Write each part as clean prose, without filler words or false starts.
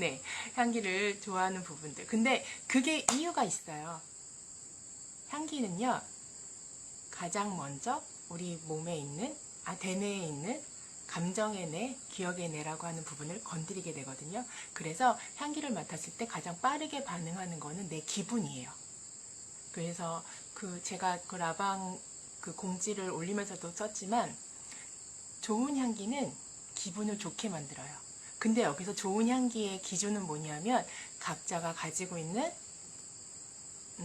네, 향기를 좋아하는 부분들. 근데 그게 이유가 있어요. 향기는요, 가장 먼저 우리 몸에 있는, 대뇌에 있는 감정의 내, 기억의 내라고 하는 부분을 건드리게 되거든요. 그래서 향기를 맡았을 때 가장 빠르게 반응하는 거는 내 기분이에요. 그래서 제가 그 라방 그 공지를 올리면서도 썼지만, 좋은 향기는 기분을 좋게 만들어요. 근데 여기서 좋은 향기의 기준은 뭐냐면, 각자가 가지고 있는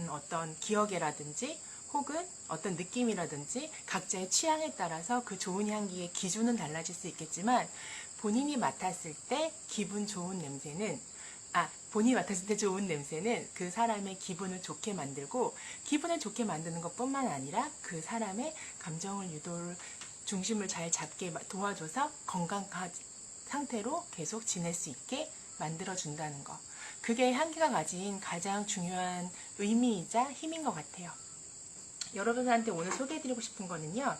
어떤 기억이라든지 혹은 어떤 느낌이라든지 각자의 취향에 따라서 그 좋은 향기의 기준은 달라질 수 있겠지만, 본인이 맡았을 때 기분 좋은 냄새는 본인이 맡았을 때 좋은 냄새는 그 사람의 기분을 좋게 만들고, 기분을 좋게 만드는 것뿐만 아니라 그 사람의 감정을 중심을 잘 잡게 도와줘서 건강한 상태로 계속 지낼 수 있게 만들어준다는 거. 그게 향기가 가진 가장 중요한 의미이자 힘인 것 같아요. 여러분한테 오늘 소개해드리고 싶은 거는요,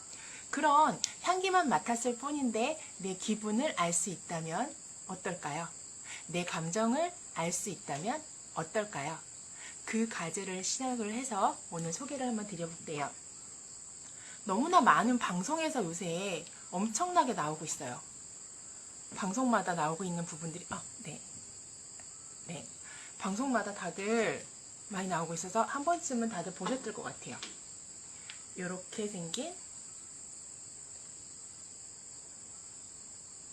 그런 향기만 맡았을 뿐인데 내 기분을 알 수 있다면 어떨까요? 내 감정을 알 수 있다면 어떨까요? 그 과제를 시작을 해서 오늘 소개를 한번 드려볼게요. 너무나 많은 방송에서 요새 엄청나게 나오고 있어요. 방송마다 나오고 있는 부분들이 네. 방송마다 다들 많이 나오고 있어서 한 번쯤은 다들 보셨을 것 같아요. 이렇게 생긴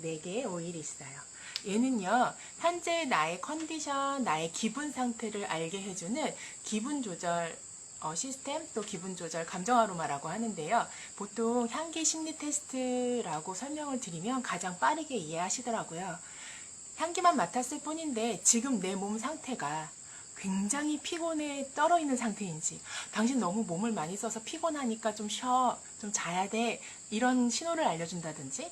4개의 오일이 있어요. 얘는요, 현재 나의 컨디션, 나의 기분 상태를 알게 해주는 기분 조절 시스템, 또 기분 조절 감정 아로마라고 하는데요. 보통 향기 심리 테스트라고 설명을 드리면 가장 빠르게 이해하시더라고요. 향기만 맡았을 뿐인데 지금 내 몸 상태가 굉장히 피곤해 떨어 있는 상태인지, 당신 너무 몸을 많이 써서 피곤하니까 좀 쉬어, 좀 자야 돼, 이런 신호를 알려준다든지,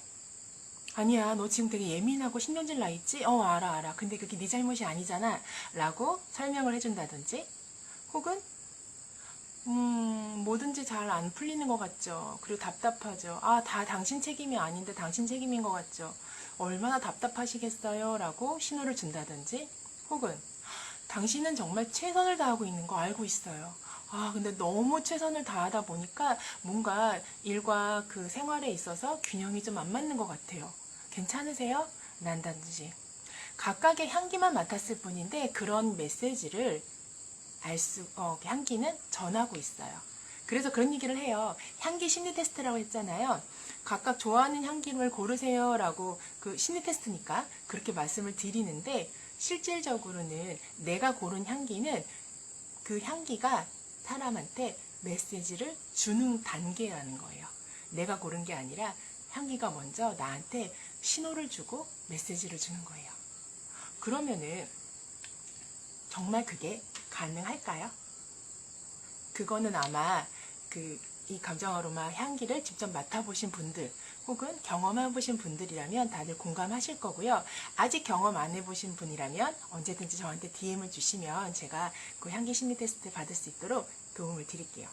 아니야 너 지금 되게 예민하고 신경질 나 있지? 알아. 근데 그게 네 잘못이 아니잖아 라고 설명을 해준다든지, 혹은 뭐든지 잘 안 풀리는 것 같죠. 그리고 답답하죠. 다 당신 책임이 아닌데 당신 책임인 것 같죠. 얼마나 답답하시겠어요? 라고 신호를 준다든지, 혹은 당신은 정말 최선을 다하고 있는 거 알고 있어요. 근데 너무 최선을 다하다 보니까 뭔가 일과 그 생활에 있어서 균형이 좀 안 맞는 것 같아요. 괜찮으세요? 난다든지. 각각의 향기만 맡았을 뿐인데 그런 메시지를 향기는 전하고 있어요. 그래서 그런 얘기를 해요. 향기 심리 테스트라고 했잖아요. 각각 좋아하는 향기를 고르세요 라고, 그 심리 테스트니까 그렇게 말씀을 드리는데, 실질적으로는 내가 고른 향기는 그 향기가 사람한테 메시지를 주는 단계라는 거예요. 내가 고른 게 아니라 향기가 먼저 나한테 신호를 주고 메시지를 주는 거예요. 그러면은 정말 그게 가능할까요? 그거는 아마 이 감정 아로마 향기를 직접 맡아보신 분들 혹은 경험해보신 분들이라면 다들 공감하실 거고요. 아직 경험 안 해보신 분이라면 언제든지 저한테 DM을 주시면 제가 그 향기 심리 테스트 받을 수 있도록 도움을 드릴게요.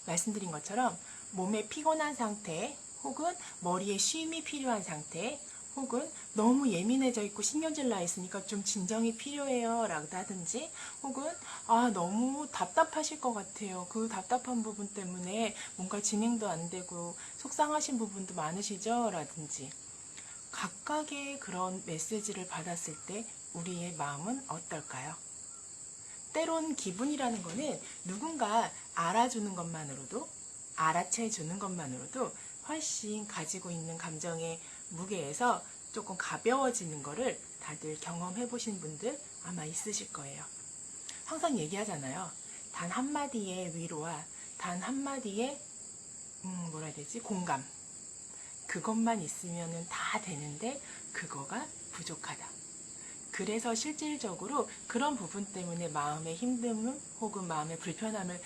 말씀드린 것처럼 몸에 피곤한 상태, 혹은 머리에 쉼이 필요한 상태, 혹은 너무 예민해져 있고 신경질 나 있으니까 좀 진정이 필요해요 라고 하든지, 혹은 너무 답답하실 것 같아요. 그 답답한 부분 때문에 뭔가 진행도 안 되고 속상하신 부분도 많으시죠? 라든지, 각각의 그런 메시지를 받았을 때 우리의 마음은 어떨까요? 때론 기분이라는 거는 누군가 알아주는 것만으로도, 알아채주는 것만으로도 훨씬 가지고 있는 감정의 무게에서 조금 가벼워지는 거를 다들 경험해 보신 분들 아마 있으실 거예요. 항상 얘기하잖아요. 단 한마디의 위로와 단 한마디의 공감, 그것만 있으면 다 되는데 그거가 부족하다. 그래서 실질적으로 그런 부분 때문에 마음의 힘듦 혹은 마음의 불편함을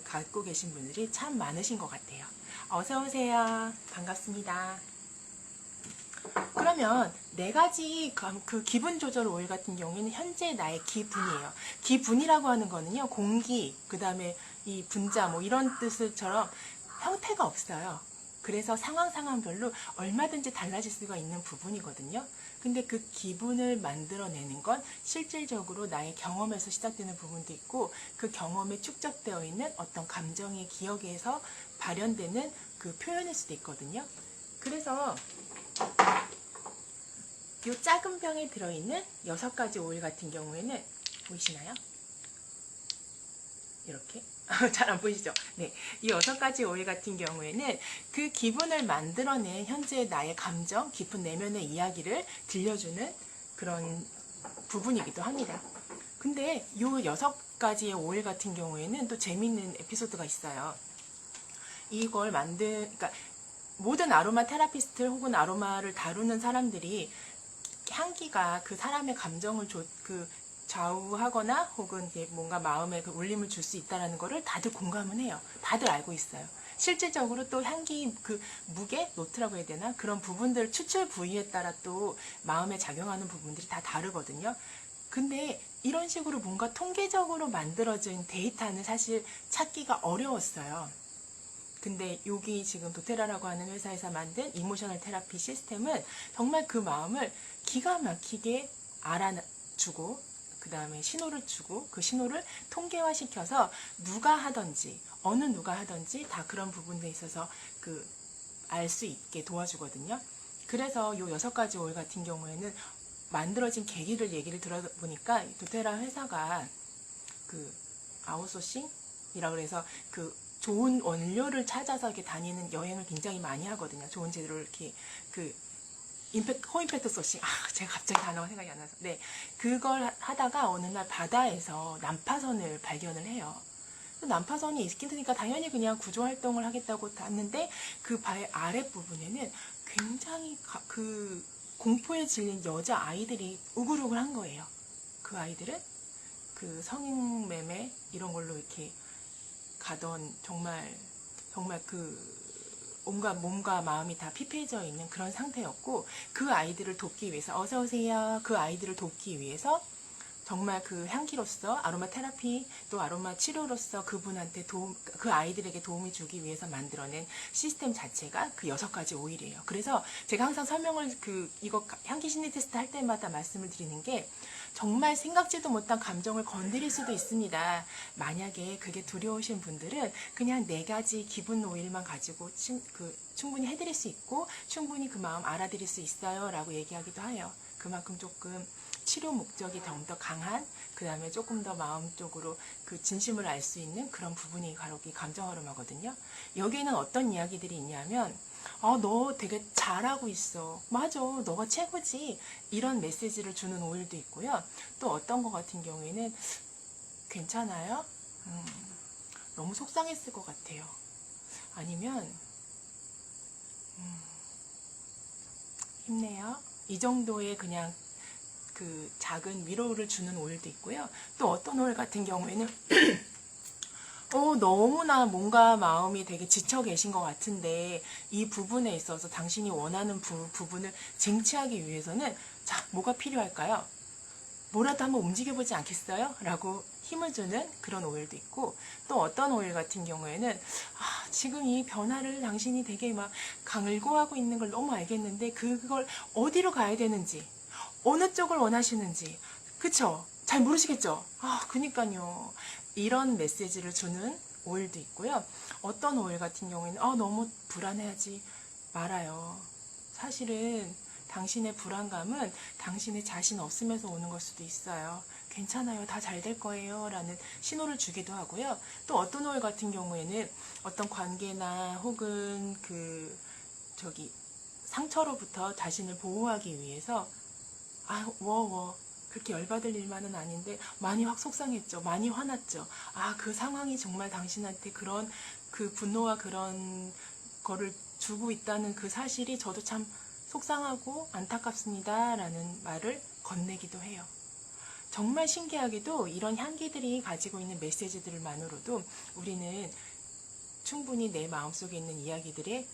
갖고 계신 분들이 참 많으신 것 같아요. 어서 오세요. 반갑습니다. 그러면 4가지 그 기분 조절 오일 같은 경우에는 현재 나의 기분이에요. 기분이라고 하는 거는요, 공기, 그 다음에 이 분자 이런 뜻처럼 형태가 없어요. 그래서 상황별로 얼마든지 달라질 수가 있는 부분이거든요. 근데 그 기분을 만들어내는 건 실질적으로 나의 경험에서 시작되는 부분도 있고, 그 경험에 축적되어 있는 어떤 감정의 기억에서 발현되는 그 표현일 수도 있거든요. 그래서 이 작은 병에 들어있는 6가지 오일 같은 경우에는 보이시나요? 이렇게 잘 안 보이시죠? 네, 이 6가지 오일 같은 경우에는 그 기분을 만들어낸 현재의 나의 감정, 깊은 내면의 이야기를 들려주는 그런 부분이기도 합니다. 근데 이 6가지의 오일 같은 경우에는 또 재밌는 에피소드가 있어요. 이걸 그러니까 모든 아로마 테라피스트 혹은 아로마를 다루는 사람들이 향기가 그 사람의 감정을 좌우하거나 혹은 뭔가 마음에 그 울림을 줄 수 있다는 거를 다들 공감은 해요. 다들 알고 있어요. 실질적으로 또 향기 그 무게, 노트라고 해야 되나? 그런 부분들 추출 부위에 따라 또 마음에 작용하는 부분들이 다 다르거든요. 근데 이런 식으로 뭔가 통계적으로 만들어진 데이터는 사실 찾기가 어려웠어요. 근데 여기 지금 도테라라고 하는 회사에서 만든 이모셔널 테라피 시스템은 정말 그 마음을 기가 막히게 알아주고, 그 다음에 신호를 주고, 그 신호를 통계화시켜서 누가 하든지 어느 누가 하든지 다 그런 부분에 있어서 알 수 있게 도와주거든요. 그래서 이 6가지 오일 같은 경우에는 만들어진 계기를 얘기를 들어보니까 도테라 회사가 아웃소싱이라고 그래서 좋은 원료를 찾아서 이렇게 다니는 여행을 굉장히 많이 하거든요. 좋은 재료를 이렇게 코임팩트 소싱. 제가 갑자기 단어가 생각이 안 나서. 네. 그걸 하다가 어느 날 바다에서 난파선을 발견을 해요. 난파선이 있으니까 당연히 그냥 구조 활동을 하겠다고 했는데 그 바의 아랫부분에는 굉장히 공포에 질린 여자 아이들이 우글우글한 거예요. 그 아이들은 성매매 이런 걸로 이렇게 가던 정말 온갖 몸과 마음이 다 피폐해져 있는 그런 상태였고, 그 아이들을 돕기 위해서 어서오세요. 그 아이들을 돕기 위해서 정말 향기로서 아로마 테라피 또 아로마 치료로서 그분한테 그 아이들에게 도움이 주기 위해서 만들어낸 시스템 자체가 그 6가지 오일이에요. 그래서 제가 항상 설명을 이거 향기 심리 테스트 할 때마다 말씀을 드리는 게, 정말 생각지도 못한 감정을 건드릴 수도 있습니다. 만약에 그게 두려우신 분들은 그냥 4가지 기분 오일만 가지고 충분히 해드릴 수 있고, 충분히 그 마음 알아드릴 수 있어요 라고 얘기하기도 해요. 그만큼 조금 치료 목적이 좀 더 강한, 그 다음에 조금 더 마음적으로 진심을 알 수 있는 그런 부분이 바로 이 감정 아로마거든요. 여기에는 어떤 이야기들이 있냐면, 너 되게 잘하고 있어. 맞아, 너가 최고지. 이런 메시지를 주는 오일도 있고요. 또 어떤 거 같은 경우에는 괜찮아요? 너무 속상했을 것 같아요. 아니면 힘내요. 이 정도의 그냥 작은 위로를 주는 오일도 있고요. 또 어떤 오일 같은 경우에는 너무나 뭔가 마음이 되게 지쳐 계신 것 같은데 이 부분에 있어서 당신이 원하는 부분을 쟁취하기 위해서는 뭐가 필요할까요? 뭐라도 한번 움직여보지 않겠어요? 라고 힘을 주는 그런 오일도 있고, 또 어떤 오일 같은 경우에는 지금 이 변화를 당신이 되게 막 강을고하고 있는 걸 너무 알겠는데 그걸 어디로 가야 되는지, 어느 쪽을 원하시는지, 그쵸? 잘 모르시겠죠? 그니까요. 이런 메시지를 주는 오일도 있고요. 어떤 오일 같은 경우에는 너무 불안해하지 말아요. 사실은 당신의 불안감은 당신의 자신 없음에서 오는 걸 수도 있어요. 괜찮아요. 다 잘 될 거예요. 라는 신호를 주기도 하고요. 또 어떤 오일 같은 경우에는 어떤 관계나 혹은 상처로부터 자신을 보호하기 위해서 그렇게 열받을 일만은 아닌데 많이 확 속상했죠. 많이 화났죠. 그 상황이 정말 당신한테 그런 분노와 그런 거를 주고 있다는 그 사실이 저도 참 속상하고 안타깝습니다. 라는 말을 건네기도 해요. 정말 신기하게도 이런 향기들이 가지고 있는 메시지들만으로도 우리는 충분히 내 마음속에 있는 이야기들에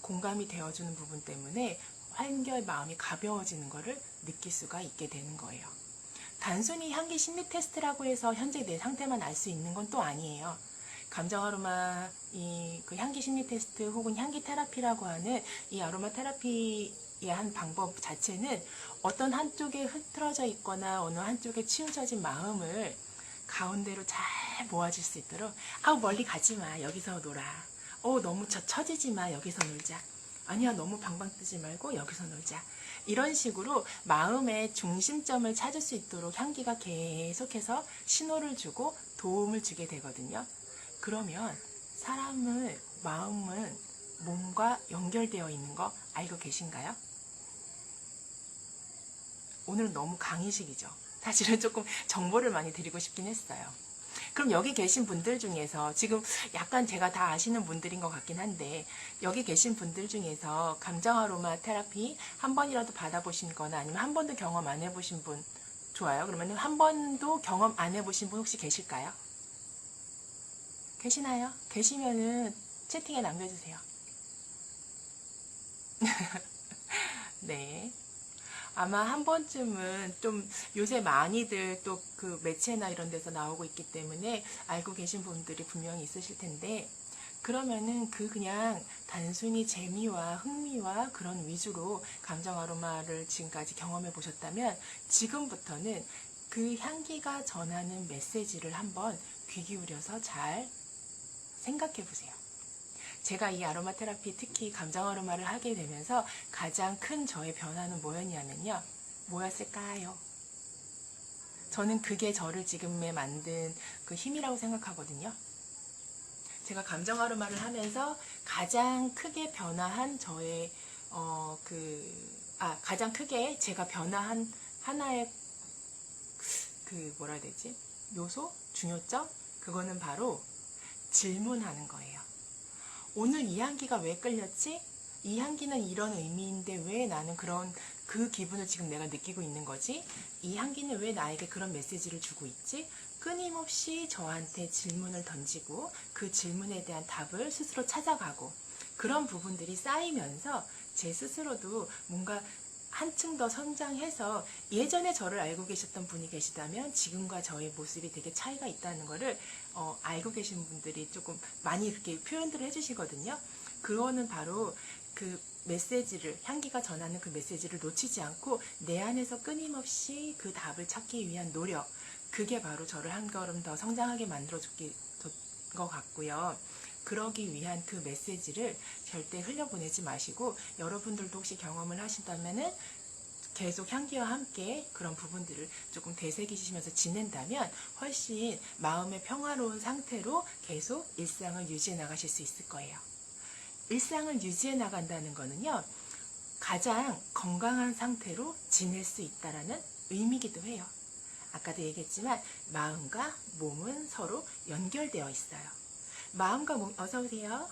공감이 되어주는 부분 때문에 한결 마음이 가벼워지는 것을 느낄 수가 있게 되는 거예요. 단순히 향기 심리 테스트라고 해서 현재 내 상태만 알 수 있는 건 또 아니에요. 감정 아로마 그 향기 심리 테스트 혹은 향기 테라피라고 하는 이 아로마 테라피의 한 방법 자체는 어떤 한쪽에 흐트러져 있거나 어느 한쪽에 치우쳐진 마음을 가운데로 잘 모아질 수 있도록, 멀리 가지 마, 여기서 놀아. 너무 처지지 마, 여기서 놀자. 아니야, 너무 방방 뜨지 말고 여기서 놀자. 이런 식으로 마음의 중심점을 찾을 수 있도록 향기가 계속해서 신호를 주고 도움을 주게 되거든요. 그러면 마음은 몸과 연결되어 있는 거 알고 계신가요? 오늘은 너무 강의식이죠. 사실은 조금 정보를 많이 드리고 싶긴 했어요. 그럼 여기 계신 분들 중에서 지금 약간 제가 다 아시는 분들인 것 같긴 한데, 여기 계신 분들 중에서 감정 아로마 테라피 한 번이라도 받아보신 거나 아니면 한 번도 경험 안 해보신 분, 좋아요. 그러면 한 번도 경험 안 해보신 분 혹시 계실까요? 계시나요? 계시면은 채팅에 남겨주세요. 네. 아마 한 번쯤은 좀 요새 많이들 또 그 매체나 이런 데서 나오고 있기 때문에 알고 계신 분들이 분명히 있으실 텐데, 그러면은 그냥 단순히 재미와 흥미와 그런 위주로 감정 아로마를 지금까지 경험해 보셨다면, 지금부터는 그 향기가 전하는 메시지를 한번 귀 기울여서 잘 생각해 보세요. 제가 이 아로마 테라피, 특히 감정 아로마를 하게 되면서 가장 큰 저의 변화는 뭐였냐면요. 뭐였을까요? 저는 그게 저를 지금에 만든 그 힘이라고 생각하거든요. 제가 감정 아로마를 하면서 가장 크게 변화한 저의 가장 크게 제가 변화한 하나의 그 뭐라 해야 되지? 요소? 중요점? 그거는 바로 질문하는 거예요. 오늘 이 향기가 왜 끌렸지? 이 향기는 이런 의미인데 왜 나는 그 기분을 지금 내가 느끼고 있는 거지? 이 향기는 왜 나에게 그런 메시지를 주고 있지? 끊임없이 저한테 질문을 던지고 그 질문에 대한 답을 스스로 찾아가고, 그런 부분들이 쌓이면서 제 스스로도 뭔가 한층 더 성장해서, 예전에 저를 알고 계셨던 분이 계시다면 지금과 저의 모습이 되게 차이가 있다는 거를 알고 계신 분들이 조금 많이 이렇게 표현들을 해주시거든요. 그거는 바로 그 메시지를, 향기가 전하는 그 메시지를 놓치지 않고 내 안에서 끊임없이 그 답을 찾기 위한 노력, 그게 바로 저를 한 걸음 더 성장하게 만들어줬던 것 같고요. 그러기 위한 그 메시지를 절대 흘려보내지 마시고, 여러분들도 혹시 경험을 하신다면은 계속 향기와 함께 그런 부분들을 조금 되새기시면서 지낸다면 훨씬 마음의 평화로운 상태로 계속 일상을 유지해 나가실 수 있을 거예요. 일상을 유지해 나간다는 거는요, 가장 건강한 상태로 지낼 수 있다라는 의미이기도 해요. 아까도 얘기했지만 마음과 몸은 서로 연결되어 있어요. 마음과 몸, 어서 오세요.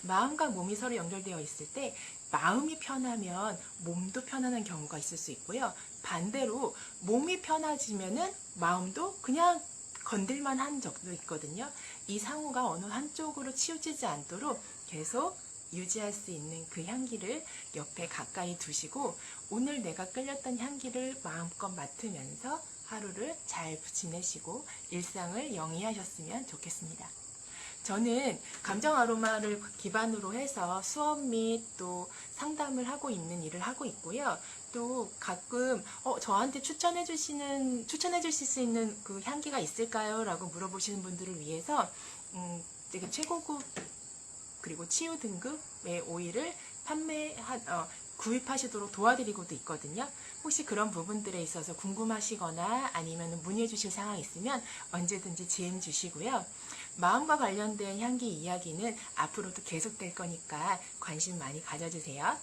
마음과 몸이 서로 연결되어 있을 때 마음이 편하면 몸도 편안한 경우가 있을 수 있고요. 반대로 몸이 편해지면은 마음도 그냥 건들만 한 적도 있거든요. 이 상호가 어느 한쪽으로 치우치지 않도록 계속 유지할 수 있는 그 향기를 옆에 가까이 두시고, 오늘 내가 끌렸던 향기를 마음껏 맡으면서 하루를 잘 지내시고 일상을 영위하셨으면 좋겠습니다. 저는 감정 아로마를 기반으로 해서 수업 및 또 상담을 하고 있는 일을 하고 있고요. 또 가끔 저한테 추천해 주실 수 있는 그 향기가 있을까요? 라고 물어보시는 분들을 위해서 되게 최고급 그리고 치유 등급의 오일을 구입하시도록 도와드리고도 있거든요. 혹시 그런 부분들에 있어서 궁금하시거나 아니면 문의해 주실 상황이 있으면 언제든지 DM 주시고요. 마음과 관련된 향기 이야기는 앞으로도 계속될 거니까 관심 많이 가져주세요.